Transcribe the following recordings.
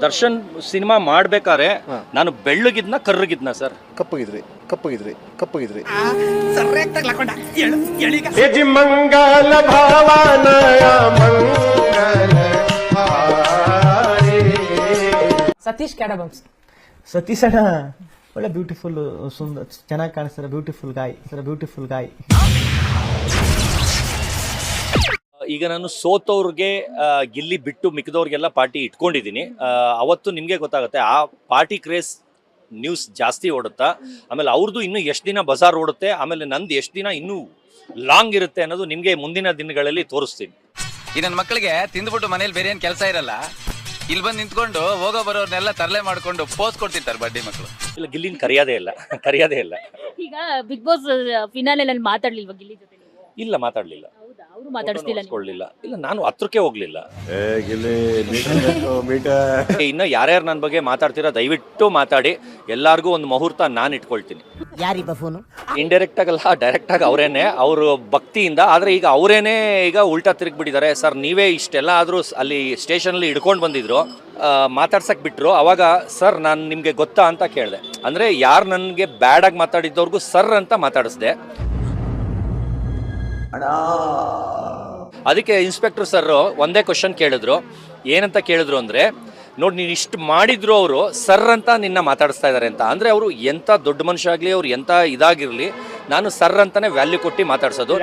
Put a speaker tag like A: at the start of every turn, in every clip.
A: Darshan cinema ಮಾಡ್ಬೇಕಾದ್ರೆ ನಾನು ಬೆಳ್ಳಗಿದ್ನ ಕರ್ರಗಿದ್ನ sir?
B: ಕಪ್ಪಗಿದ್ರಿ.
C: ಮಂಗಲ ಭಾವನಯ ಮಂಗಲ
D: ಸತೀಶ್ ಕ್ಯಾಡಬಮ್ಸ್.
E: ಸತೀಶ್ ಅಣ್ಣ ಒಳ್ಳೆ ಬ್ಯೂಟಿಫುಲ್, ಸುಂದರ, ಚೆನ್ನಾಗಿ ಕಾಣಿಸ್ತಾರೆ. ಬ್ಯೂಟಿಫುಲ್ ಗಾಯ್.
A: ಈಗ ನಾನು ಸೋತವ್ರಿಗೆ ಗಿಲ್ಲಿ ಬಿಟ್ಟು ಮಿಕ್ಕಿದವ್ರಿಗೆಲ್ಲ ಪಾರ್ಟಿ ಇಟ್ಕೊಂಡಿದ್ದೀನಿ. ಅವತ್ತು ನಿಮಗೆ ಗೊತ್ತಾಗುತ್ತೆ ಆ ಪಾರ್ಟಿ ಕ್ರೇಸ್ ನ್ಯೂಸ್ ಜಾಸ್ತಿ ಓಡುತ್ತಾ, ಆಮೇಲೆ ಅವ್ರದ್ದು ಇನ್ನೂ ಎಷ್ಟು ದಿನ ಬಜಾರ್ ಓಡುತ್ತೆ, ಆಮೇಲೆ ನಂದು ಎಷ್ಟು ದಿನ ಇನ್ನೂ ಲಾಂಗ್ ಇರುತ್ತೆ ಅನ್ನೋದು ನಿಮಗೆ ಮುಂದಿನ ದಿನಗಳಲ್ಲಿ ತೋರಿಸ್ತೀನಿ.
F: ಈ ನನ್ನ ಮಕ್ಕಳಿಗೆ ತಿಂದ್ಬಿಟ್ಟು ಮನೇಲಿ ಬೇರೆ ಏನು ಕೆಲಸ ಇರಲ್ಲ, ಇಲ್ಲಿ ಬಂದು ನಿಂತ್ಕೊಂಡು ಹೋಗೋ ಬರೋರ್ನೆಲ್ಲ ತರಲೆ ಮಾಡ್ಕೊಂಡು ಪೋಸ್ ಕೊಡ್ತಿರ್ತಾರೆ ಬಡ್ಡಿ ಮಕ್ಕಳು.
A: ಇಲ್ಲ, ಗಿಲ್ಲಿನ ಕರೆಯೋದೇ ಇಲ್ಲ.
G: ಈಗ ಬಿಗ್ ಬಾಸ್ ಫಿನಾಲೆನಲ್ಲಿ ಮಾತಾಡ್ಲಿಲ್ವಾ ಗಿಲ್ಲಿ ಜೊತೆ?
A: ಇಲ್ಲ, ಮಾತಾಡ್ಲಿಲ್ಲ.
G: ಅವರು ಮಾತಾಡಿಸ್ಲಿಲ್ಲ.
A: ಇಲ್ಲ, ನಾನು ಹತ್ರಕ್ಕೆ ಹೋಗ್ಲಿಲ್ಲ.
B: ಮೀಟರ್
A: ಇನ್ನು ಯಾರ್ಯಾರು ನನ್ನ ಬಗ್ಗೆ ಮಾತಾಡ್ತೀರಾ ದಯವಿಟ್ಟು ಮಾತಾಡಿ. ಎಲ್ಲಾರ್ಗೂ ಒಂದು ಮುಹೂರ್ತ ನಾನು ಇಟ್ಕೊಳ್ತೀನಿ.
D: ಯಾರಿಬ್ಬ ಫೋನು?
A: ಇಂಡೈರೆಕ್ಟ್ ಆಗಲ್ಲ, ಡೈರೆಕ್ಟ್ ಆಗಿ ಅವರೇನೆ, ಅವರು ಭಕ್ತಿಯಿಂದ. ಆದ್ರೆ ಈಗ ಅವರೇನೆ ಈಗ ಉಲ್ಟಾ ತಿರುಗಿಬಿಟ್ಟಿದ್ದಾರೆ. ಸರ್ ನೀವೇ ಇಷ್ಟೆಲ್ಲ ಆದ್ರೂ ಅಲ್ಲಿ ಸ್ಟೇಷನಲ್ಲಿ ಹಿಡ್ಕೊಂಡು ಬಂದಿದ್ರು, ಮಾತಾಡ್ಸಕ್ ಬಿಟ್ರು. ಅವಾಗ ಸರ್ ನಾನು ನಿಮ್ಗೆ ಗೊತ್ತಾ ಅಂತ ಕೇಳಿದೆ. ಅಂದ್ರೆ ಯಾರು ನನಗೆ ಬ್ಯಾಡ್ ಆಗಿ ಮಾತಾಡಿದ್ದವ್ರಿಗೂ ಸರ್ ಅಂತ ಮಾತಾಡಿಸ್ದೆ. ಅದಕ್ಕೆ ಇನ್ಸ್ಪೆಕ್ಟರ್ ಸರ್ ಒಂದೇ ಕ್ವಶನ್ ಕೇಳಿದ್ರು. ಏನಂತ ಕೇಳಿದ್ರು ಅಂದ್ರೆ, ನೋಡಿ ನೀನು ಇಷ್ಟು ಮಾಡಿದ್ರು ಅವರು ಸರ್ ಅಂತ ನಿನ್ನ ಮಾತಾಡಿಸ್ತಾ ಇದ್ದಾರೆ ಅಂತ. ಅಂದ್ರೆ ಅವರು ಎಂತ ದೊಡ್ಡ ಮನುಷ್ಯ ಆಗ್ಲಿ, ಅವ್ರು ಎಂತ ಇದಾಗಿರ್ಲಿ, ನಾನು ಸರ್ ಅಂತಾನೆ ವ್ಯಾಲ್ಯೂ ಕೊಟ್ಟು ಮಾತಾಡ್ಸೋದು.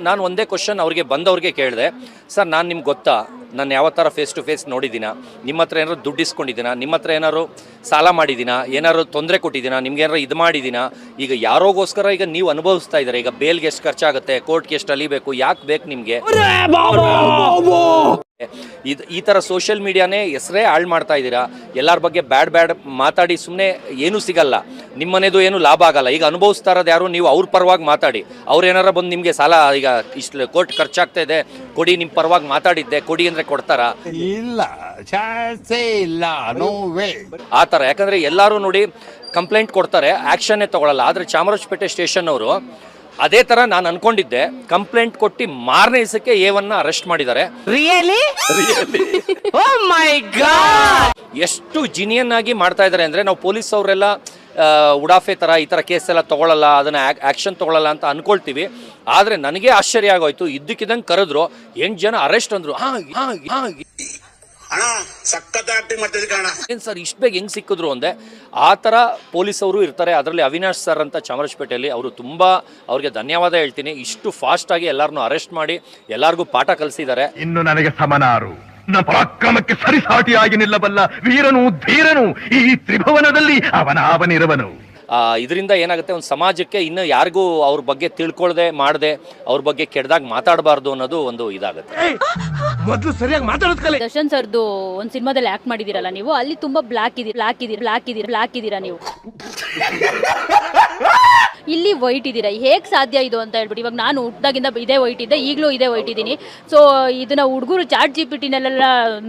A: ನಾನು ಒಂದೇ ಕ್ವಶನ್ ಅವ್ರಿಗೆ ಬಂದವ್ರಿಗೆ ಕೇಳಿದೆ, ಸರ್ ನಾನು ನಿಮ್ಗೆ ಗೊತ್ತಾ, ನಾನು ಯಾವ ಥರ ಫೇಸ್ ಟು ಫೇಸ್ ನೋಡಿದ್ದೀನ, ನಿಮ್ಮ ಹತ್ರ ಏನಾದ್ರು ದುಡ್ಡು ಇಸ್ಕೊಂಡಿದ್ದೀನ, ನಿಮ್ಮ ಹತ್ರ ಏನಾದ್ರು ಸಾಲ ಮಾಡಿದ್ದೀನ, ಏನಾದ್ರು ತೊಂದರೆ ಕೊಟ್ಟಿದ್ದೀನ, ನಿಮ್ಗೆ ಏನಾರು ಇದು ಮಾಡಿದ್ದೀನ, ಈಗ ಯಾರೋಗೋಸ್ಕರ ಈಗ ನೀವು ಅನುಭವಿಸ್ತಾ ಇದ್ದಾರೆ, ಈಗ ಬೇಲ್ಗೆ ಎಷ್ಟು ಖರ್ಚಾಗುತ್ತೆ, ಕೋರ್ಟ್ಗೆ ಎಷ್ಟು ಅಲಿಬೇಕು, ಯಾಕೆ ಬೇಕು ನಿಮಗೆ? ಈ ಥರ ಸೋಷಿಯಲ್ ಮೀಡಿಯಾನೇ ಹೆಸರೇ ಹಾಳು ಮಾಡ್ತಾ ಇದ್ದೀರಾ. ಎಲ್ಲರ ಬಗ್ಗೆ ಬ್ಯಾಡ್ ಮಾತಾಡಿ ಸುಮ್ಮನೆ ಏನೂ ಸಿಗಲ್ಲ, ನಿಮ್ಮನೇದು ಏನು ಲಾಭ ಆಗಲ್ಲ. ಈಗ ಅನುಭವಿಸ್ತಾ ಇರೋದು ಯಾರು, ನೀವು ಅವ್ರ ಪರವಾಗಿ ಮಾತಾಡಿ. ಅವ್ರು ಏನಾರ ಬಂದು ನಿಮಗೆ ಸಾಲ, ಈಗ ಇಷ್ಟು ಕೋರ್ಟ್ ಖರ್ಚಾಗ್ತಾ ಇದೆ ಕೊಡಿ, ನಿಮ್ಮ ಪರವಾಗಿ ಮಾತಾಡಿದ್ದೆ ಕೊಡಿ ಅಂದರೆ ಕೊಡ್ತಾರ?
C: ಇಲ್ಲ, ಚಾನ್ಸೇ ಇಲ್ಲ, ನೋ ವೇ.
A: ಆ ಥರ. ಯಾಕಂದರೆ ಎಲ್ಲರೂ ನೋಡಿ ಕಂಪ್ಲೇಂಟ್ ಕೊಡ್ತಾರೆ, ಆ್ಯಕ್ಷನ್ನೇ ತೊಗೊಳಲ್ಲ. ಆದರೆ ಚಾಮರಾಜಪೇಟೆ ಸ್ಟೇಷನ್ ಅವರು ಅದೇ ಥರ ನಾನು ಅನ್ಕೊಂಡಿದ್ದೆ, ಕಂಪ್ಲೇಂಟ್ ಕೊಟ್ಟು ಮಾರನೇ ದಿವಸಕ್ಕೆ ಏವನ್ನ ಅರೆಸ್ಟ್ ಮಾಡಿದ್ದಾರೆ.
D: ರಿಯಲಿ? ಓ ಮೈ ಗಾಡ್!
A: ಎಷ್ಟು ಜಿನಿಯನ್ ಆಗಿ ಮಾಡ್ತಾ ಇದ್ದಾರೆ ಅಂದರೆ, ನಾವು ಪೊಲೀಸ್ ಅವರೆಲ್ಲ ಉಡಾಫೆ ಥರ ಈ ಥರ ಕೇಸ್ ಎಲ್ಲ ತೊಗೊಳ್ಳಲ್ಲ, ಅದನ್ನು ಆ್ಯಕ್ಷನ್ ತೊಗೊಳ್ಳಲ್ಲ ಅಂತ ಅಂದ್ಕೊಳ್ತೀವಿ. ಆದರೆ ನನಗೆ ಆಶ್ಚರ್ಯ ಆಗೋಯ್ತು, ಇದ್ದಕ್ಕಿದ್ದಂಗೆ ಕರೆದ್ರು 8 ಜನ ಅರೆಸ್ಟ್ ಅಂದರು. ಏನು ಸರ್ ಇಷ್ಟು ಬೇಗ ಹೆಂಗೆ ಸಿಕ್ಕಿದ್ರು ಅಂದೆ. ಆ ಥರ ಪೊಲೀಸವರು ಇರ್ತಾರೆ. ಅದರಲ್ಲಿ ಅವಿನಾಶ್ ಸರ್ ಅಂತ ಚಾಮರಾಜಪೇಟೆಯಲ್ಲಿ, ಅವರು ತುಂಬ, ಅವ್ರಿಗೆ ಧನ್ಯವಾದ ಹೇಳ್ತೀನಿ. ಇಷ್ಟು ಫಾಸ್ಟಾಗಿ ಎಲ್ಲರನ್ನೂ ಅರೆಸ್ಟ್ ಮಾಡಿ ಎಲ್ಲರಿಗೂ ಪಾಠ ಕಲಿಸಿದ್ದಾರೆ.
H: ಇನ್ನು ನನಗೆ ಸಮನಾರು, ನನ್ನ ಪರಾಕ್ರಮಕ್ಕೆ ಸರಿಸಾಟಿಯಾಗಿ ನಿಲ್ಲಬಲ್ಲ ವೀರನು ಧೀರನು ಈ ತ್ರಿಭುವನದಲ್ಲಿ ಅವನಿರುವನು.
A: ಇದರಿಂದ ಏನಾಗುತ್ತೆ, ಒಂದು ಸಮಾಜಕ್ಕೆ ಇನ್ನು ಯಾರಿಗೂ ಅವ್ರ ಬಗ್ಗೆ ತಿಳ್ಕೊಳ್ದೆ ಮಾಡದೆ ಅವ್ರ ಬಗ್ಗೆ ಕೆಟ್ಟದಾಗ ಮಾತಾಡಬಾರ್ದು ಅನ್ನೋದು ಒಂದು ಇದಾಗುತ್ತೆ.
C: ಮೊದಲು ಸರಿಯಾಗಿ ಮಾತಾಡೋದು.
G: ದರ್ಶನ್ ಸರ್ದು ಒಂದು ಸಿನಿಮಾದಲ್ಲಿ ಆಕ್ಟ್ ಮಾಡಿದಿರಲ್ಲ ನೀವು, ಅಲ್ಲಿ ತುಂಬಾ ಬ್ಲಾಕ್ ಇದೀರಾ ನೀವು. ಇಲ್ಲಿ ವೈಟ್ ಇದ್ದೀರಾ, ಹೇಗೆ ಸಾಧ್ಯ ಇದು ಅಂತ ಹೇಳ್ಬಿಟ್ಟು. ಇವಾಗ ನಾನು ಹುಟ್ಟಾಗಿಂದ ಇದೇ ವೈಟ್ ಇದ್ದೆ, ಈಗಲೂ ಇದೇ ವೈಟ್ ಇದ್ದೀನಿ. ಸೊ ಇದನ್ನ ಹುಡುಗರು ಚಾಟ್ ಜಿಪಿಟಿನೆಲ್ಲ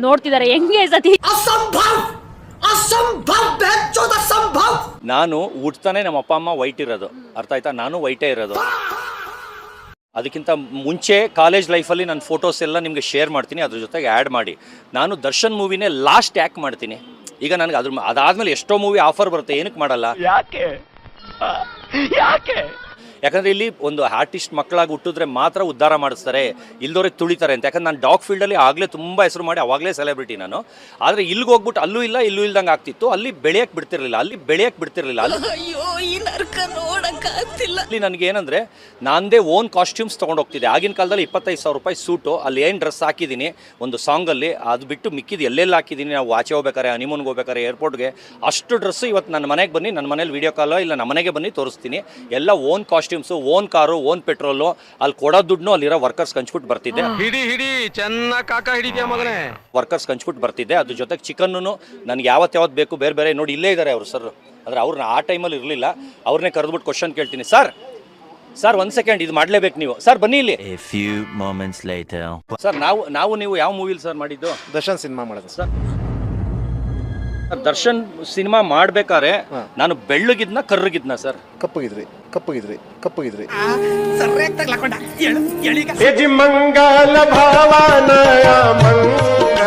G: ನೋಡ್ತಿದ್ದಾರೆ, ಹೆಂಗೆ ಸತಿ ನಾನು ಹುಟ್ತಾನೆ ನಮ್ಮ ಅಪ್ಪ ಅಮ್ಮ ವೈಟ್ ಇರೋದು, ಅರ್ಥ ಆಯ್ತಾ? ನಾನು ವೈಟೇ ಇರೋದು. ಅದಕ್ಕಿಂತ ಮುಂಚೆ ಕಾಲೇಜ್ ಲೈಫಲ್ಲಿ ನನ್ನ ಫೋಟೋಸ್ ಎಲ್ಲ ನಿಮಗೆ ಶೇರ್ ಮಾಡ್ತೀನಿ, ಅದ್ರ ಜೊತೆಗೆ ಆ್ಯಡ್ ಮಾಡಿ. ನಾನು ದರ್ಶನ್ ಮೂವಿನೇ ಲಾಸ್ಟ್ ಆ್ಯಕ್ಟ್ ಮಾಡ್ತೀನಿ. ಈಗ ನನಗೆ ಅದಾದ್ಮೇಲೆ ಎಷ್ಟೋ ಮೂವಿ ಆಫರ್ ಬರುತ್ತೆ, ಏನಕ್ಕೆ ಮಾಡಲ್ಲ? ಯಾಕೆ? ಯಾಕಂದರೆ ಇಲ್ಲಿ ಒಂದು ಆರ್ಟಿಸ್ಟ್ ಮಕ್ಕಳಾಗಿ ಹುಟ್ಟಿದ್ರೆ ಮಾತ್ರ ಉದ್ಧಾರ ಮಾಡಿಸ್ತಾರೆ, ಇಲ್ದವ್ರಿಗೆ ತುಳಿತಾರೆ ಅಂತ. ಯಾಕಂದ್ರೆ ನಾನು ಡಾಗ್ ಫೀಲ್ಡಲ್ಲಿ ಆಗಲೇ ತುಂಬ ಹೆಸರು ಮಾಡಿ ಅವಾಗಲೇ ಸೆಲೆಬ್ರಿಟಿ ನಾನು. ಆದರೆ ಇಲ್ಲಿಗೆ ಹೋಗ್ಬಿಟ್ಟು ಅಲ್ಲೂ ಇಲ್ಲ ಇಲ್ಲೂ ಇಲ್ದಂಗೆ ಆಗ್ತಿತ್ತು. ಅಲ್ಲಿ ಬೆಳೆಯಕ್ಕೆ ಬಿಡ್ತಿರ್ಲಿಲ್ಲ ಅಲ್ಲಿ ನನಗೆ ಏನಂದರೆ, ನಾನದೇ ಓನ್ ಕಾಸ್ಟ್ಯೂಮ್ಸ್ ತೊಗೊಂಡು ಹೋಗ್ತಿದ್ದೆ. ಆಗಿನ ಕಾಲದಲ್ಲಿ 25,000 ರೂಪಾಯಿ ಸೂಟು, ಅಲ್ಲಿ ಏನು ಡ್ರೆಸ್ ಹಾಕಿದ್ದೀನಿ ಒಂದು ಸಾಂಗಲ್ಲಿ, ಅದು ಬಿಟ್ಟು ಮಿಕ್ಕಿದ್ದು ಎಲ್ಲೆಲ್ಲ ಹಾಕಿದ್ದೀನಿ. ನಾವು ಆಚೆ ಹೋಗ್ಬೇಕಾರೆ, ಹನಿಮೂನ್ಗೆ ಹೋಗ್ಬೇಕಾರೆ, ಏರ್ಪೋರ್ಟ್ಗೆ, ಅಷ್ಟು ಡ್ರೆಸ್ಸು ಇವತ್ತು ನನ್ನ ಮನೆಗೆ ಬನ್ನಿ, ನನ್ನ ಮನೇಲಿ ವೀಡಿಯೋ ಕಾಲೋ ಇಲ್ಲ ನಮ್ಮ ಮನೆಗೆ ಬನ್ನಿ ತೋರಿಸ್ತೀನಿ. ಎಲ್ಲ own costumes, own car, own petrol. ಅಲ್ಲಿ ಕೊಡೋ ದುಡ್ಡು ಅಲ್ಲಿರೋ ವರ್ಕರ್ಸ್ ಹಂಚ್ಬಿಟ್ಟು ಬರ್ತಿದ್ದೆ. ವರ್ಕರ್ಸ್ ಹಂಚ್ಬಿಟ್ಟು ಬರ್ತಿದ್ದೆ. ಅದ್ರ ಜೊತೆಗೆ ಚಿಕನ್ನು ನನಗೆ ಯಾವತ್ತು ಬೇಕು ಬೇರೆ ನೋಡಿ ಇಲ್ಲೇ ಇದ್ದಾರೆ ಅವರು ಸರ್. ಆದರೆ ಅವ್ರನ್ನ ಆ ಟೈಮಲ್ಲಿ ಇರಲಿಲ್ಲ, ಅವ್ರನ್ನೇ ಕರೆದ್ಬಿಟ್ಟು ಕ್ವಶನ್ ಕೇಳ್ತೀನಿ. ಸರ್ 1 ಸೆಕೆಂಡ್, ಇದು ಮಾಡಲೇಬೇಕು ನೀವು. ಸರ್ ಬನ್ನಿ ಇಲ್ಲಿ. ಸರ್ ನೀವು ಯಾವ ಮೂವಿಲಿ ಸರ್ ಮಾಡಿದ್ದು?
B: ದರ್ಶನ್ ಸಿನಿಮಾ ಮಾಡಿದೆ
A: ಸರ್. ದರ್ಶನ್ ಸಿನಿಮಾ ಮಾಡ್ಬೇಕಾದ್ರೆ ನಾನು ಬೆಳ್ಳಗಿದ್ನ ಕರ್ರಗಿದ್ನ ಸರ್?
B: ಕಪ್ಪಗಿದ್ರಿ.
C: ಮಂಗಲ ಭಾವನಯ ಮಂಗಲ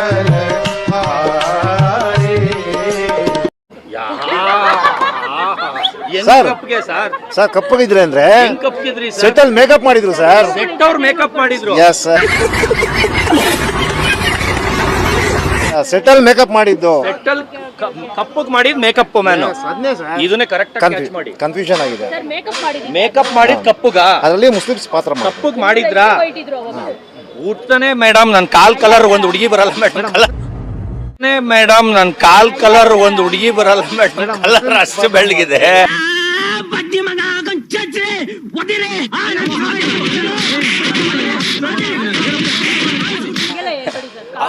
A: ಕಪ್ಗೆ ಸರ್
B: ಸರ್ ಕಪ್ಪಗಿದ್ರೆ ಅಂದ್ರೆ
A: ಹೆಂಗ್ ಕಪ್ಗಿದ್ರಿ ಸರ್
B: ಸೆಟ್ ಅಲ್ಲಿ ಮೇಕಪ್ ಮಾಡಿದ್ರು ಸರ್.
A: ಸೆಟ್ ಅವ್ರು ಮೇಕಪ್ ಮಾಡಿದ್ರು.
B: ಎಸ್ ಸರ್, ಸೆಟ್ ಅಲ್ಲಿ ಮೇಕಪ್ ಮಾಡಿದ್ದು.
A: ಸೆಟ್ಟಲ್ ಕಪ್ಪಗ್ ಮಾಡಿದ್ ಮೇಕಪ್ ಮ್ಯಾನ್ ಇದನ್ನೇ ಕರೆಕ್ಟ್ ಕ್ಯಾಚ್ ಮಾಡಿ.
B: ಕನ್ಫ್ಯೂಷನ್ ಆಗಿದೆ.
A: ಮೇಕಪ್ ಮಾಡಿದ್ ಕಪ್ಪುಗ
B: ಅದರಲ್ಲಿ ಮುಸ್ಲಿಮ್ಸ್ ಪಾತ್ರ ಮಾಡಿ.
A: ಕಪ್ಪಗ್ ಮಾಡಿದ್ರ ಊಟನೇ ಮೇಡಮ್ ನನ್ ಕಾಲ್ ಕಲರ್ ಒಂದ್ ಹುಡುಗಿ ಬರಲ್ಲ ಮೇಡಮ್ ನನ್ ಕಾಲ್ ಕಲರ್ ಒಂದ್ ಹುಡುಗಿ ಬರಲ್ಲ ಮೇಡಮ್ ಕಲರ್ ಅಷ್ಟು ಬೆಳ್ಳಗಿದೆ.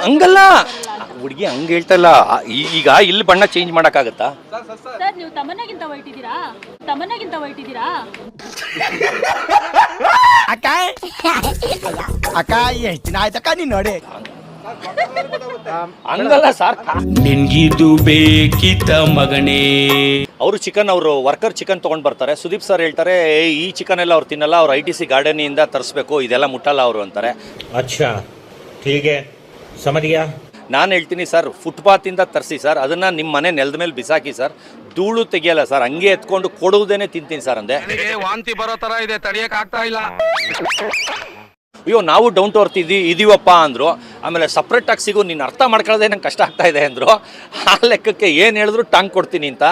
A: ಹಂಗಲ್ಲ ಹುಡುಗಿ ಹಂಗ ಹೇಳ್ತಲ್ಲ. ಈಗ ಇಲ್ಲಿ ಬಣ್ಣ ಚೇಂಜ್ ಮಾಡಕ್ಕಾಗತ್ತಾ?
I: ಸರ್ ನೀವು ತಮನ್ನಗಿಂತ ವೈಟ್ ಇದ್ದೀರಾ? ತಮನ್ನಗಿಂತ ವೈಟ್ ಇದ್ದೀರಾ?
E: ಅಕ್ಕ ಎಷ್ಟು ದಿನ ಆಯ್ತಕ್ಕ ನೀನ್ ನೋಡಿ.
A: ಹಂಗಲ್ಲ ಸರ್,
J: ನಿನ್ಗಿದು ಬೇಕಿತ್ತ ಮಗನೇ.
A: ಅವರು ಚಿಕನ್ ಅವರು ವರ್ಕರ್ ಚಿಕನ್ ತೊಗೊಂಡು ಬರ್ತಾರೆ. ಸುದೀಪ್ ಸರ್ ಹೇಳ್ತಾರೆ ಈ ಚಿಕನ್ ಎಲ್ಲ ಅವ್ರು ತಿನ್ನಲ್ಲ, ಅವ್ರು ITC ಗಾರ್ಡನಿಂದ ತರಿಸ್ಬೇಕು, ಇದೆಲ್ಲ ಮುಟ್ಟಲ್ಲ ಅವರು ಅಂತಾರೆ.
J: ಅಚ್ಚಾ ಹೀಗೆ ಸಮರಿಯಾ.
A: ನಾನು ಹೇಳ್ತೀನಿ ಸರ್ ಫುಟ್ಪಾತಿಂದ ತರಿಸಿ ಸರ್, ಅದನ್ನು ನಿಮ್ಮ ಮನೆ ನೆಲದ ಮೇಲೆ ಬಿಸಾಕಿ ಸರ್, ಧೂಳು ತೆಗಿಯಲ್ಲ ಸರ್, ಹಂಗೆ ಎತ್ಕೊಂಡು ಕೊಡುವುದೇನೆ ತಿಂತೀನಿ ಸರ್ ಅಂದೆ.
F: ವಾಂತಿ ಬರೋ ತರ ಇದೆ, ತಡಿಯಕ್ ಆಗ್ತಾ ಇಲ್ಲ.
A: ಅಯ್ಯೋ ನಾವು ಡೌನ್ ಟು ಅರ್ತ್ ಇದೀವಪ್ಪ ಅಂದರು. ಆಮೇಲೆ ಸಪ್ರೇಟಾಗಿ ಸಿಗು, ನೀನು ಅರ್ಥ ಮಾಡ್ಕೊಳ್ಳೋದೇ ನಂಗೆ ಕಷ್ಟ ಆಗ್ತಾ ಇದೆ ಅಂದರು. ಆ ಲೆಕ್ಕಕ್ಕೆ ಏನು ಹೇಳಿದ್ರು ಟಾಂಗ್ ಕೊಡ್ತೀನಿ ಅಂತ.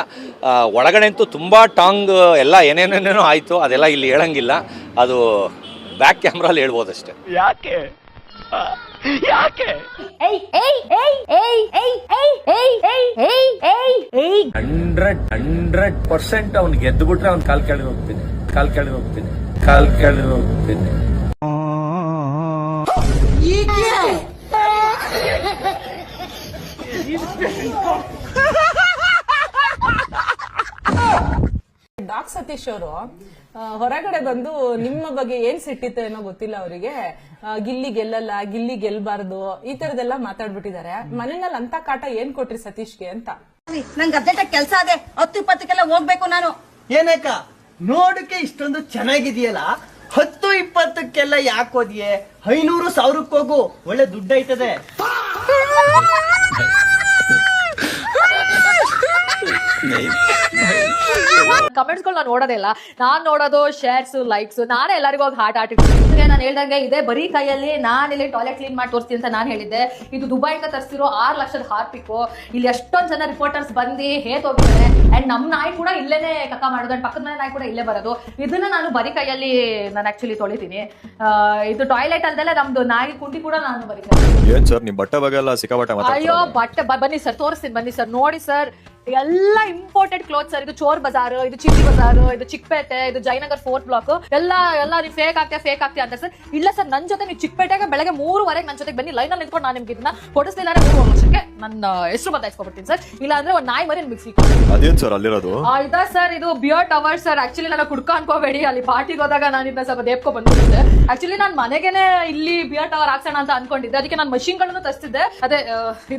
A: ಒಳಗಡೆ ಅಂತೂ ತುಂಬ ಟಾಂಗ್ ಎಲ್ಲ ಏನೇನೇನೇನೋ ಆಯಿತು, ಅದೆಲ್ಲ ಇಲ್ಲಿ ಹೇಳಂಗಿಲ್ಲ, ಅದು ಬ್ಯಾಕ್ ಕ್ಯಾಮ್ರಲ್ಲಿ ಹೇಳ್ಬೋದಷ್ಟೇ.
J: ಯಾಕೆ ಯಾಕೆ
A: 100% ಅವ್ನು ಗೆದ್ದು ಬಿಟ್ರೆ ಅವ್ನು ಕಾಲ್ ಕೆಳಗೆ ಹೋಗ್ತೀನಿ, ಕಾಲ್ ಕೆಳಗೆ ಹೋಗ್ತೀನಿ, ಕಾಲ್ ಕೆಳಗೆ ಹೋಗ್ತೀನಿ.
D: ಡಾಕ್ ಸತೀಶ್ ಅವರು ಹೊರಗಡೆ ಬಂದು ನಿಮ್ಮ ಬಗ್ಗೆ ಏನ್ ಸಿಟ್ಟಿತ್ತು ಏನೋ ಗೊತ್ತಿಲ್ಲ ಅವರಿಗೆ, ಗಿಲ್ಲಿ ಗೆಲ್ಲಲ್ಲ, ಗಿಲ್ಲಿ ಗೆಲ್ಬಾರ್ದು, ಈ ತರದೆಲ್ಲ ಮಾತಾಡ್ಬಿಟ್ಟಿದ್ದಾರೆ. ಮನೆಯಲ್ಲಿ ಅಂತ ಕಾಟ ಏನ್ ಕೊಟ್ರಿ ಸತೀಶ್ಗೆ ಅಂತ.
I: ನಂಗೆ ಅರ್ಜೆಂಟ್ ಕೆಲಸ ಅದೇ 10-20 ಹೋಗ್ಬೇಕು ನಾನು.
E: ಏನಕ್ಕ ನೋಡಕ್ಕೆ ಇಷ್ಟೊಂದು ಚೆನ್ನಾಗಿದೆಯಲ್ಲ, 10-20 ಯಾಕೆ ಹೋದ್ಯೆ? 500-1000 ಹೋಗು, ಒಳ್ಳೆ ದುಡ್ಡು ಐತದೆ.
I: ಕಮೆಂಟ್ಸ್ ಗಳು ನಾನು ನೋಡೋದಿಲ್ಲ, ನಾನ್ ನೋಡೋದು ಶೇರ್ಸ್ ಲೈಕ್ಸ್. ನಾನೇ ಎಲ್ಲರಿಗೂ ಹೋಗಿ ಹಾರ್ಟ್ ಇಟ್ಟಿದ್ದೆ. ನಾನು ಹೇಳ್ದಂಗೆ ಇದೆ ಬರೀ ಕೈಯಲ್ಲಿ ನಾನು ಇಲ್ಲಿ ಟಾಯ್ಲೆಟ್ ಕ್ಲೀನ್ ಮಾಡಿ ತೋರಿಸ್ತೀನಿ ಅಂತ ನಾನು ಹೇಳಿದ್ದೆ. ಇದು ದುಬೈಯಿಂದ ತರಿಸಿರೋ 6 ಲಕ್ಷದ ಹಾರ್ಪಿಕ್ಕು. ಇಲ್ಲಿ ಎಷ್ಟೊಂದು ಜನ ರಿಪೋರ್ಟರ್ಸ್ ಬಂದು ಹೋಗಿದ್ದಾರೆ. ಅಂಡ್ ನಮ್ಮ ನಾಯಿ ಕೂಡ ಇಲ್ಲೇನೆ ಕಕ್ಕ ಮಾಡೋದು, ಅಂಡ್ ಪಕ್ಕದ ಮನೆ ನಾಯಿ ಕೂಡ ಇಲ್ಲೇ ಬರೋದು. ಇದನ್ನ ನಾನು ಬರೀ ಕೈಯಲ್ಲಿ ನಾನು ಆಕ್ಚುಲಿ ತೊಳಿತೀನಿ. ಇದು ಟಾಯ್ಲೆಟ್ ಅಲ್ದಲ್ಲ, ನಮ್ದು ನಾಯಿ ಕುಂಡಿ ಕೂಡ ನಾನು ಬರೀ.
K: ಏನ್ ಸರ್ ನಿಮ್ ಬಟ್ಟೆ ಬಗ್ಗೆ ಎಲ್ಲ ಸಿಕ್ಕಾಪಟ್ಟೆ
I: ಅಯ್ಯೋ ಬಟ್ಟೆ ಬನ್ನಿ ಸರ್ ತೋರಿಸ್ತೀನಿ, ಬನ್ನಿ ಸರ್ ನೋಡಿ ಸರ್, ಎಲ್ಲ ಇಂಪೋರ್ಟೆಡ್ ಕ್ಲೋತ್ ಸರ್. ಇದು ಚೋರ್ ಬಜಾರ್, ಇದು ಚಿಟ್ಟಿ ಬಜಾರ್, ಇದು ಚಿಕ್ಕಪೇಟೆ, ಇದು ಜಯನಗರ್ 4th ಬ್ಲಾಕ್. ಎಲ್ಲ ನೀವು ಫೇಕ್ ಆಗ್ತೀಯ ಅಂತ ಸರ್. ಇಲ್ಲ ಸರ್, ನನ್ನ ಜೊತೆ ನೀವು ಚಿಕ್ಕಪೇಟೆಗೆ ಬೆಳಗ್ಗೆ 3:00 ನನ್ನ ಜೊತೆಗೆ ಬನ್ನಿ, ಲೈನ್ ಅಲ್ಲಿ ನಿಂತ್ಕೊಂಡು ನಾನು ನಿಮ್ಗೆ ಇದನ್ನ ಕೊಡಿಸ್ಲಿಲ್ಲ 3 ವರ್ಷಕ್ಕೆ ನನ್ನ ಹೆಸರು ಬದಲಾಯಿಸ್ಕೊಬಿಡ್ತೀನಿ ಸರ್. ಇಲ್ಲ ಅಂದ್ರೆ ಒಂದು ನಾಯಿ ಮರಿ ನಿಮ್ಗೆ ಸಿಕ್ಕು.
K: ಅದೇನ್ ಸರ್ ಅಲ್ಲಿರೋದು?
I: ಇದಾ ಸರ್, ಇದು ಬಿಯರ್ ಟವರ್ ಸರ್. ಆಕ್ಚುಲಿ ನಾನು ಕುಡ್ಕ ಅನ್ಕೋಬೇಡಿ, ಅಲ್ಲಿ ಪಾರ್ಟಿಗೆ ಹೋದಾಗ ನಾನು ಇದನ್ನ ಸ್ವಲ್ಪ ದೇಪ್ಕೊ ಬಂದ್ಬಿಟ್ಟಿದ್ದೆ. ಆಕ್ಚುಲಿ ನಾನು ಮನೆಗೇನೆ ಇಲ್ಲಿ ಬಿಯರ್ ಟವರ್ ಹಾಕ್ಸೋಣ ಅಂತ ಅನ್ಕೊಂಡಿದ್ದೆ, ಅದಕ್ಕೆ ನಾನು ಮಷಿನ್ಗಳನ್ನು ತರಿಸಿದ್ದೆ. ಅದೇ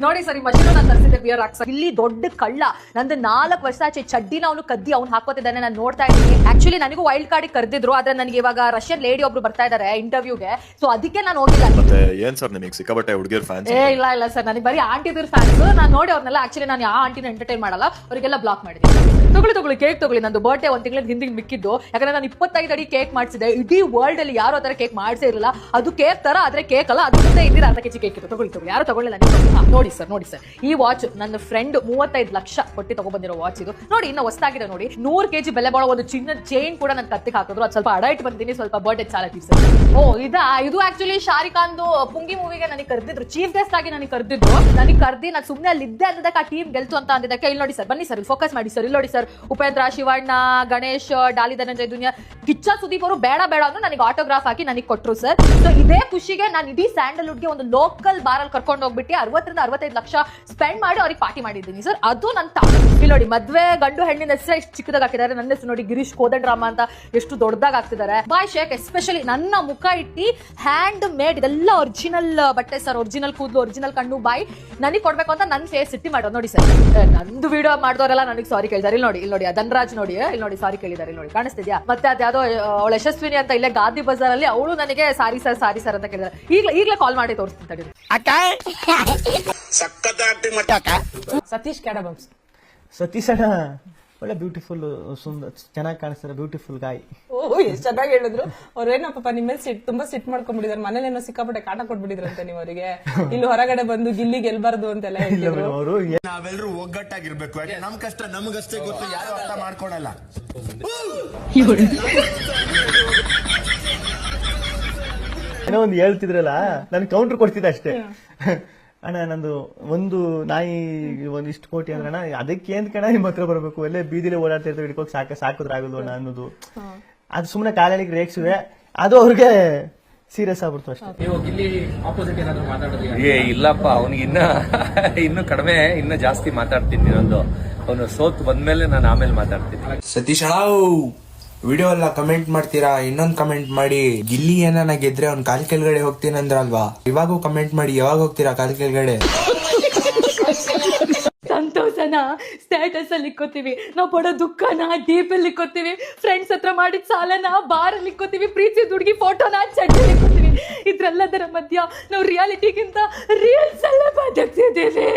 I: ನೋಡಿ ಸರ್, ಈ ಮಷಿನ್ ನಾನು ತರಿಸಿದ್ದೆ ಬಿಯರ್ ಹಾಕ್ಸ. ಇಲ್ಲಿ ದೊಡ್ಡ ಕಳ್ಳ ನಂದು 4 ವರ್ಷ ಆಚೆ ಚಡ್ಡಿನ ಅವನು ಕದ್ದಿ ಅವ್ನು ಹಾಕೋತಿದ್ದಾನೆ, ನಾನು ನೋಡ್ತಾ ಇದ್ದೀನಿ. ಆಕ್ಚುಲಿ ನನಗೂ ವೈಲ್ಡ್ ಕಾರ್ಡ್ ಕರೆದಿದ್ರು, ಆದ್ರೆ ನನಗೆ ಇವಾಗ ರಷ್ಯನ್ ಲೇಡಿ ಒಬ್ರು ಬರ್ತಾ ಇದಾರೆ ಇಂಟರ್ವ್ಯೂಗೆ, ಸೊ ಅದಕ್ಕೆ ನಾನು ಹೋಗಿಲ್ಲ.
K: ಮತ್ತೆ ಏನ್ ಸರ್ ನಿಮಗೆ ಸಿಕ್ಕಾಪಟ್ಟೆ ಹುಡುಗಿಯರ್ ಫ್ಯಾನ್ಸ್?
I: ಇಲ್ಲ ಸರ್, ನನಗೆ ಬರೀ ಆಂಟಿದ್ರ ಫ್ಯಾನ್ಸ್. ನಾನು ನೋಡಿ ಅವ್ರನ್ನೆಲ್ಲ ಆಕ್ಚುಲಿ ನಾನು ಯಾವ ಆಂಟಿನ ಎಂಟರ್ಟೈನ್ ಮಾಡಲ್ಲ, ಅವರಿಗೆಲ್ಲ ಬ್ಲಾಕ್ ಮಾಡಿದ್ದೀನಿ. ತಗೊಳ್ಳಿ ಕೇಕ್ ತಗೊಳ್ಳಿ, ನಂದು ಬರ್ಡೇ 1 ತಿಂಗಳ ಹಿಂದಿಗೆ ಮಿಕ್ಕಿದ್ದು. ಯಾಕಂದ್ರೆ ನಾನು 25 ಅಡಿ ಕೇಕ್ ಮಾಡಿಸಿದೆ. ಇಡೀ ವರ್ಲ್ಡ್ ಅಲ್ಲಿ ಯಾರೋ ತರ ಕೇಕ್ ಮಾಡಿಸೇ ಇರಲಿಲ್ಲ. ಅದು ಕೇಕ್ ತರ, ಆದ್ರೆ ಕೇಕ್ ಅಲ್ಲ, ಅದು ಮುಂದೆ ಇದ್ದೀರಾ ಅರ್ಧ ಕೆಜಿ ಕೇಕ್ ಇತ್ತು. ತಗೊಳ್ಳಿ ಯಾರು ತಗೊಳ್ಳಿಲ್ಲ. ನೋಡಿ ಸರ್, ಈ ವಾಚ್ ನನ್ನ ಫ್ರೆಂಡ್ 35 ಲಕ್ಷ ಕೊಟ್ಟು ತಗೊಬಂದಿರೋ ವಾಚ್ ಇದು. ನೋಡಿ ಇನ್ನು ಹೊಸದಾಗಿದೆ ನೋಡಿ, 100 kg ಬೆಲೆ ಬಾಳೋ ಒಂದು ಚಿನ್ನದ ಚೈನ್ ಕೂಡ ನನ್ನ ಕತ್ತಿಗೆ ಹಾಕಿದ್ರು. ಅದು ಸ್ವಲ್ಪ ಅಡ ಇಟ್ಟು ಬಂದಿದ್ದೀನಿ, ಸ್ವಲ್ಪ ಬರ್ಡೇ ಚಾಲ ತೀರ್ಸ. ಇದು ಆಕ್ಚುಲಿ ಶಾರುಖ್ ಖಾನ್ದು ಪುಂಗಿ ಮೂವಿಗೆ ನನಗೆ ಕರೆದಿದ್ರು, ಚೀಫ್ ಗೆಸ್ಟ್ ಆಗಿ ನನಗೆ ಕರೆದಿದ್ರು. ನನಗೆ ಕರ್ದಿ ನಾನು ಸುಮ್ಮನೆ ಅಲ್ಲಿ ಇದ್ದೆ ಅಂದಿದ್ದಕ್ಕೆ ಆ ಟೀಮ್ ಗೆಲ್ತು ಅಂತ ಅಂದಿದ್ದಕ್ಕೆ. ಇಲ್ಲಿ ನೋಡಿ ಸರ್, ಬನ್ನಿ ಸರ್, ಫೋಕಸ್ ಮಾಡಿ ಸರ್. ಇಲ್ಲಿ ನೋಡಿ ಸರ್, ಉಪೇಂದ್ರ, ಶಿವಣ್ಣ, ಗಣೇಶ್, ಡಾಲಿ ಧನಂಜಯ್, ದುನಿಯಾ, ಕಿಚ್ಚ ಸುದೀಪ್ ಅವರು ಬೇಡ ಅಂದ್ರೆ ನನಗೆ ಆಟೋಗ್ರಾಫ್ ಹಾಕಿ ನನಗೆ ಕೊಟ್ಟರು ಸರ್. ಸೊ ಇದೇ ಖುಷಿಗೆ ನಾನು ಇಡೀ ಸ್ಯಾಂಡಲ್ವುಡ್ಗೆ ಒಂದು ಲೋಕಲ್ ಬಾರಲ್ಲಿ ಕರ್ಕೊಂಡು ಹೋಗ್ಬಿಟ್ಟು 60-65 ಲಕ್ಷ ಸ್ಪೆಂಡ್ ಮಾಡಿ ಅವ್ರಿಗೆ ಪಾರ್ಟಿ ಮಾಡಿದ್ದೀನಿ ಸರ್. ಅದು ನನ್ನ ಇಲ್ಲಿ ನೋಡಿ, ಮದ್ವೆ ಗಂಡು ಹೆಣ್ಣಿನ ಹೆಸರು ಎಷ್ಟು ಚಿಕ್ಕದಾಗ ಹಾಕಿದ್ದಾರೆ. ನನ್ನ ಹೆಸರು ನೋಡಿ ಗಿರೀಶ್ ಕೋದಂಡರಾಮ ಅಂತ ಎಷ್ಟು ದೊಡ್ಡದಾಗ ಹಾಕ್ತಿದ್ದಾರೆ. ಬಾಯ್ ಶೇಕ್ ಎಸ್ಪೆಷಲಿ ನನ್ನ ಮುಖ ಇಟ್ಟು ಹ್ಯಾಂಡ್ ಮೇಡ್, ಇದೆಲ್ಲ ಒರಿಜಿನಲ್ ಬಟ್ಟೆ ಸರ್, ಒರಿಜಿನಲ್ ಕೂದಲು, ಒರಿಜಿನಲ್ ಕಣ್ಣು, ಬಾಯಿ ನನಗೆ ಕೊಡ್ಬೇಕು ಅಂತ ನನ್ನ ಫೇಸ್ ಇಟ್ಟು ಮಾಡೋದು. ನೋಡಿ ಸರ್, ನಂದು ವಿಡಿಯೋ ಮಾಡಿದವರೆಲ್ಲ ನನಗೆ ಸಾರಿ ಕೇಳಿದ್ದಾರೆ. ಇಲ್ಲಿ ನೋಡಿ ಧನ್ರಾಜ್ ನೋಡಿ, ಇಲ್ಲಿ ನೋಡಿ ಸಾರಿ ಕೇಳಿದ್ದಾರೆ. ನೋಡಿ ಕಾಣಿಸ್ತಿದ್ಯಾ? ಮತ್ತೆ ಅದ್ಯಾವುದೋ ಅವಳು ಯಶಸ್ವಿನಿ ಅಂತ ಇಲ್ಲೇ ಗಾಂಧಿ ಬಜಾರ್ ಅಲ್ಲಿ ಅವಳು ನನಗೆ ಸಾರಿ ಸರ್ ಅಂತ ಕೇಳಿದ್ದಾರೆ. ಈಗಲೇ ಕಾಲ್ ಮಾಡಿ ತೋರಿಸ್ತೀನಿ.
E: ಸತೀಶ್ ಅಣ್ಣ ಒಳ್ಳೆ ಬ್ಯೂಟಿಫುಲ್ ಸುಂದರ ಚೆನ್ನಾಗಿ ಕಾಣಿಸ್ತಾರೆ, ಬ್ಯೂಟಿಫುಲ್ ಗಾಯ್.
D: ಓ ಎಷ್ಟ್ ಚೆನ್ನಾಗಿ ಹೇಳಿದ್ರು. ಅವ್ರೇನೋ ಪಾಪ ನಿಮ್ಮ ಮೇಲೆ ತುಂಬಾ ಸಿಟ್ ಮಾಡ್ಕೊಂಡ್ಬಿಟ್ಟಿದ್ದಾರೆ. ಮನೇಲೇನೋ ಸಿಕ್ಕಾಪಟ್ಟೆ ಕಾಟ ಕೊಟ್ಬಿಟ್ಟಿದ್ರಂತೆ ನೀವು ಅವರಿಗೆ. ಇಲ್ಲಿ ಹೊರಗಡೆ ಬಂದು ಗಿಲ್ಲಿ ಗೆಲ್ಬಾರ್ದು ಅಂತೆಲ್ಲ ಹೇಳ್ತಿದ್ರು.
E: ಅವರು
L: ನಾವೆಲ್ಲರೂ ಒಗ್ಗಟ್ಟಾಗಿರ್ಬೇಕು. ಯಾಕೆ ನಮ್ ಕಷ್ಟ ನಮಗಷ್ಟೇ ಗೊತ್ತು, ಯಾರು ಅರ್ಥ ಮಾಡ್ಕೊಳಲ್ಲ.
E: ಏನೋ ಒಂದು ಹೇಳ್ತಿದ್ರಲ್ಲ, ನನ್ ಕೌಂಟರ್ ಕೊಡ್ತಿದ್ದೆ ಅಷ್ಟೇ. ಅಣ್ಣ ನಂದು ಒಂದು ನಾಯಿ ಒಂದಿಷ್ಟು ಕೋಟಿ ಅಂದ್ರೆ ಅಣ್ಣ ಅದಕ್ಕೆ ಏನ್ ಕಣ ನಿಮ್ಮ ಹತ್ರ ಬರ್ಬೇಕು, ಎಲ್ಲೇ ಬೀದಿಲೇ ಓಡಾಡ್ತಿರ್ತೀವಿ, ಹಿಡ್ಕೋಕ್ ಸಾಕಿದ್ರಾಗಲ್ವ ಅಣ್ಣ ಅನ್ನೋದು. ಅದು ಸುಮ್ಮನೆ ಕಾಲಲ್ಲಿ ರೇಗ್ಸುವೆ, ಅದು ಅವ್ರಿಗೆ ಸೀರಿಯಸ್ ಆಗ್ಬಿಡ್ತು ಅಷ್ಟೇ.
A: ಇಲ್ಲಪ್ಪ, ಅವನಿಗೆ ಇನ್ನು ಕಡಿಮೆ, ಇನ್ನು ಜಾಸ್ತಿ ಮಾತಾಡ್ತೀನಿ. ಇನ್ನೊಂದು ಅವನು ಸೋತ್ ಬಂದ್ಮೇಲೆ ನಾನು ಆಮೇಲೆ ಮಾತಾಡ್ತೀನಿ.
M: ಸತೀಶ್ ಅಣ್ಣ ವಿಡಿಯೋ ಎಲ್ಲ ಕಮೆಂಟ್ ಮಾಡ್ತೀರಾ, ಇನ್ನೊಂದ್ ಕಮೆಂಟ್ ಮಾಡಿ. ಗಿಲ್ಲಿ ಏನಾನ ಗೆದ್ರೆ ಅವ್ನ್ ಕಾಲ್ ಕೆಳಗಡೆ ಹೋಗ್ತೀನಂದ್ರಲ್ವಾ, ಇವಾಗೂ ಕಮೆಂಟ್ ಮಾಡಿ, ಯಾವಾಗ ಹೋಗ್ತೀರಾ ಕಾಲ್ ಕೆಳಗಡೆ?
I: ಸಂತೋಷನ ಸ್ಟೇಟಸ್ ಅಲ್ಲಿ ಇಕ್ಕೋತೀವಿ, ನಾವು ಪಡೋ ದುಃಖನ ಡೀಪ್ ಅಲ್ಲಿ ಇಕ್ಕೋತೀವಿ, ಫ್ರೆಂಡ್ಸ್ ಹತ್ರ ಮಾಡಿದ ಸಾಲನ ಬಾರ್ ಅಲ್ಲಿ ಇಕ್ಕೋತೀವಿ, ಪ್ರೀತಿ ಹುಡುಗಿ ಫೋಟೋನ ಚಡ್ಡಲ್ಲಿ ಇಕ್ಕೋತೀವಿ. ಇದ್ರೆಲ್ಲದರ ಮಧ್ಯ ನಾವು ರಿಯಾಲಿಟಿಗಿಂತ ರೀಲ್ಸ್ ಎಲ್ಲ ಬದುಕ್ತಿದ್ದೀವಿ.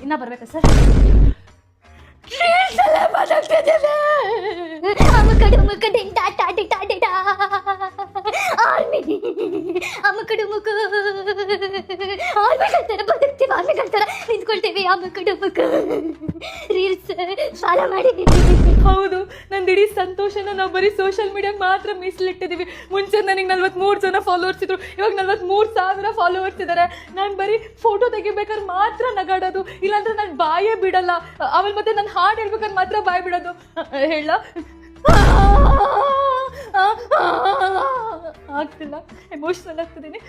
I: ಇನ್ನ ಬರ್ಬೇಕಾ ಸರ್? ರೀಲ್ಸ್ ಎಲ್ಲ ಬದುಕ್ತಿದ್ದೀವಿ. ಹೌದು, ನಂದು ಇಡೀ ಸಂತೋಷನ ನಾವು ಬರೀ ಸೋಷಿಯಲ್ ಮೀಡಿಯಾಗ ಮಾತ್ರ ಮೀಸಲಿಟ್ಟಿದೀವಿ. ಮುಂಚೆ ನನಗೆ 43 ಜನ ಫಾಲೋವರ್ಸ್ ಇದ್ರು, ಇವಾಗ 43,000 ಫಾಲೋವರ್ಸ್ ಇದಾರೆ. ನಾನು ಬರೀ ಫೋಟೋ ತೆಗಿಬೇಕಾದ್ರೆ ಮಾತ್ರ ನಗಾಡೋದು, ಇಲ್ಲಾಂದ್ರೆ ನಾನು ಬಾಯೇ ಬಿಡಲ್ಲ. ಆಮೇಲೆ ಮತ್ತೆ ನಾನು ಹಾಡು ಹೇಳ್ಬೇಕಾದ್ರೆ ಮಾತ್ರ ಬಾಯ್ ಬಿಡೋದು. ಹೇಳ ಆಗ್ತಿಲ್ಲ, ಎಮೋಷನಲ್ ಆಗ್ತಿದ್ದೀನಿ.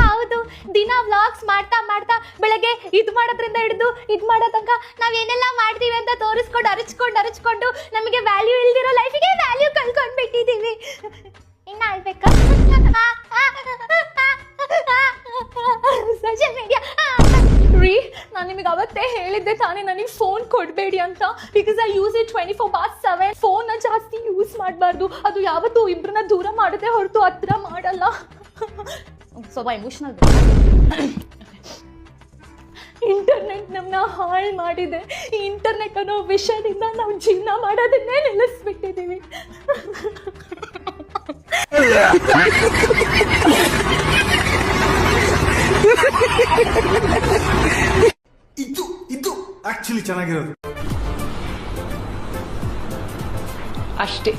N: ಹೌದು, ದಿನ ವ್ಲಾಗ್ಸ್ ಮಾಡ್ತಾ ಮಾಡ್ತಾ ಬೆಳಗ್ಗೆ ಇದ್ ಮಾಡೋದ್ರಿಂದ ಹಿಡಿದು ಇದ್ ಮಾಡೋ ತನಕ ನಾವ್ ಏನೆಲ್ಲ ಮಾಡ್ತೀವಿ ಅಂತ ತೋರಿಸ್ಕೊಂಡು ಅರಚ್ಕೊಂಡು ನಮಗೆ ವ್ಯಾಲ್ಯೂ ಇಲ್ದಿರೋ ಲೈಫಿಗೆ ವ್ಯಾಲ್ಯೂ ಕಳ್ಕೊಂಡ್ಬಿಟ್ಟಿದೀವಿ. ಇನ್ನ ಆಳ್ಬೇಕಾ? ಸೋಷಿಯಲ್ ಮೀಡಿಯಾ ರೀ, ನಾನು ನಿಮಗೆ ಅವತ್ತೇ ಹೇಳಿದ್ದೆ ತಾನೇ ನನಗೆ ಫೋನ್ ಕೊಡಬೇಡಿ ಅಂತ. Because I use it 24/7. ಫೋನ್ನ ಜಾಸ್ತಿ ಯೂಸ್ ಮಾಡಬಾರ್ದು, ಅದು ಯಾವತ್ತೂ ಇಬ್ಬರನ್ನ ದೂರ ಮಾಡುತ್ತೆ ಹೊರತು ಹತ್ರ ಮಾಡಲ್ಲ. ಸ್ವಲ್ಪ ಎಮೋಷನಲ್. ಇಂಟರ್ನೆಟ್ ನಮ್ಮನ್ನ ಹಾಳು ಮಾಡಿದೆ. ಈ ಇಂಟರ್ನೆಟ್ ಅನ್ನೋ ವಿಷಯದಿಂದ ನಾವು ಜೀವನ ಮಾಡೋದನ್ನೇ ನಿಲ್ಲಿಸ್ಬಿಟ್ಟಿದ್ದೀವಿ.
L: ಇದು ಆಕ್ಚುಲಿ ಚೆನ್ನಾಗಿರೋದು
I: ಅಷ್ಟೇ.